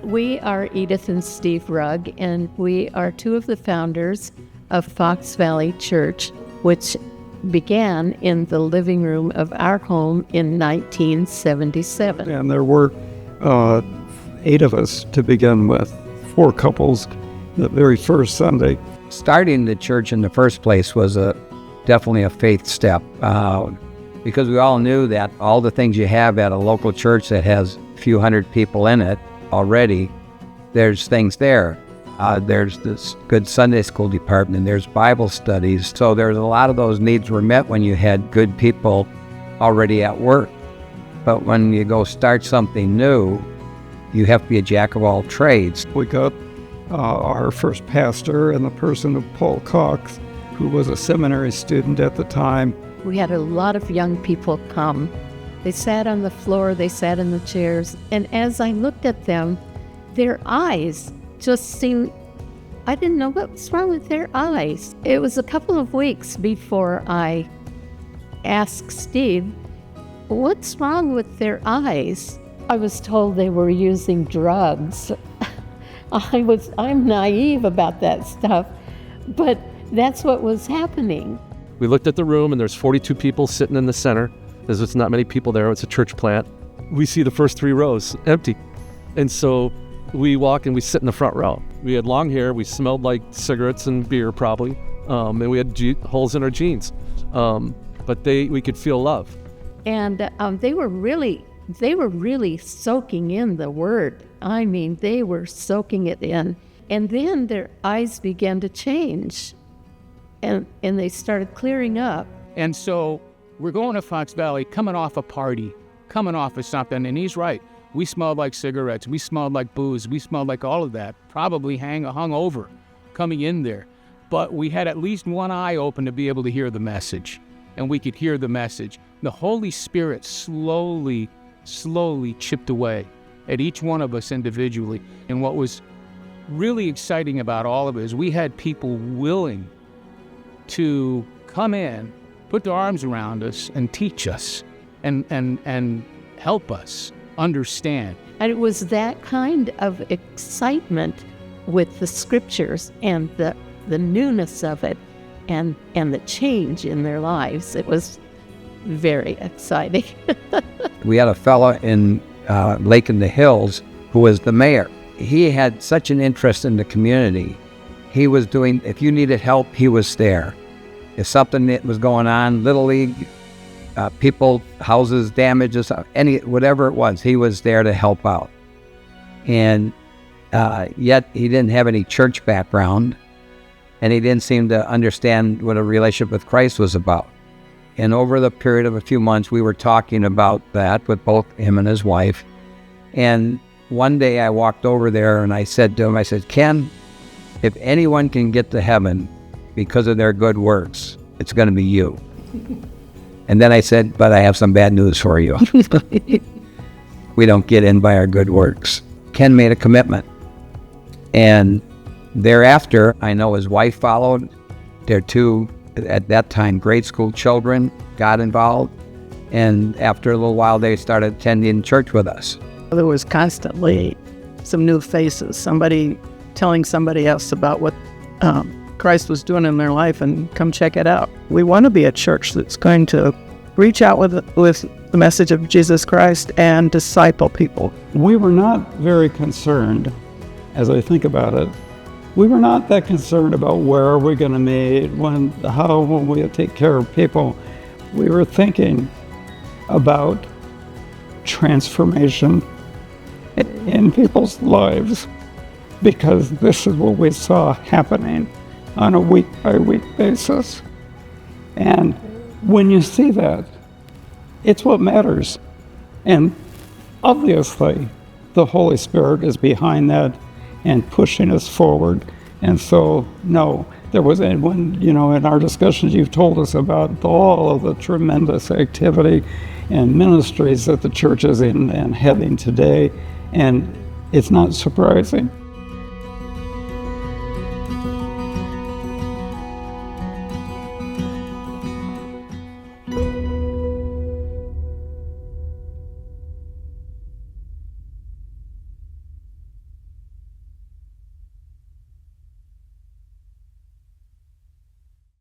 We are Edith and Steve Rugg, and we are two of the founders of Fox Valley Church, which began in the living room of our home in 1977. And there were 8 of us to begin with, 4 couples, the very first Sunday. Starting the church in the first place was definitely a faith step, because we all knew that all the things you have at a local church that has a few hundred people in it already, there's things there. There's this good Sunday school department, and there's Bible studies. So there's a lot of those needs were met when you had good people already at work. But when you go start something new, you have to be a jack of all trades. We got our first pastor in the person of Paul Cox, who was a seminary student at the time. We had a lot of young people come. They sat on the floor, they sat in the chairs, and as I looked at them, their eyes just seemed, I didn't know what was wrong with their eyes. It was a couple of weeks before I asked Steve, what's wrong with their eyes? I was told they were using drugs. I'm naive about that stuff, but that's what was happening. We looked at the room, and there's 42 people sitting in the center. There's not many people there. It's a church plant. We see the first 3 rows empty. And so we walk and we sit in the front row. We had long hair. We smelled like cigarettes and beer probably. And we had holes in our jeans. But we could feel love. And they were really soaking in the word. I mean, they were soaking it in. And then their eyes began to change. And they started clearing up. And so we're going to Fox Valley, coming off a party, coming off of something, and he's right. We smelled like cigarettes, we smelled like booze, we smelled like all of that, probably hung over coming in there. But we had at least one eye open to be able to hear the message, and we could hear the message. The Holy Spirit slowly chipped away at each one of us individually. And what was really exciting about all of it is we had people willing to come in, put their arms around us and teach us and help us understand. And it was that kind of excitement with the scriptures and the newness of it and the change in their lives. It was very exciting. We had a fella in Lake in the Hills who was the mayor. He had such an interest in the community. He was doing, if you needed help, he was there. If something that was going on, Little League, people, houses, damages, whatever it was, he was there to help out. And yet he didn't have any church background, and he didn't seem to understand what a relationship with Christ was about. And over the period of a few months, we were talking about that with both him and his wife. And one day I walked over there and I said to him, I said, Ken, if anyone can get to heaven because of their good works, it's going to be you. And then I said, but I have some bad news for you. We don't get in by our good works. Ken made a commitment. And thereafter, I know his wife followed. Their 2, at that time, grade school children got involved. And after a little while, they started attending church with us. There was constantly some new faces, somebody telling somebody else about what Christ was doing in their life, and come check it out. We want to be a church that's going to reach out with the message of Jesus Christ and disciple people. We were not very concerned, as I think about it, we were not that concerned about where are we going to meet, how will we take care of people. We were thinking about transformation in people's lives, because this is what we saw happening on a week-by-week basis. And when you see that, it's what matters. And obviously, the Holy Spirit is behind that and pushing us forward. And so, no, there was, when, in our discussions, you've told us about all of the tremendous activity and ministries that the church is in and having today, and it's not surprising.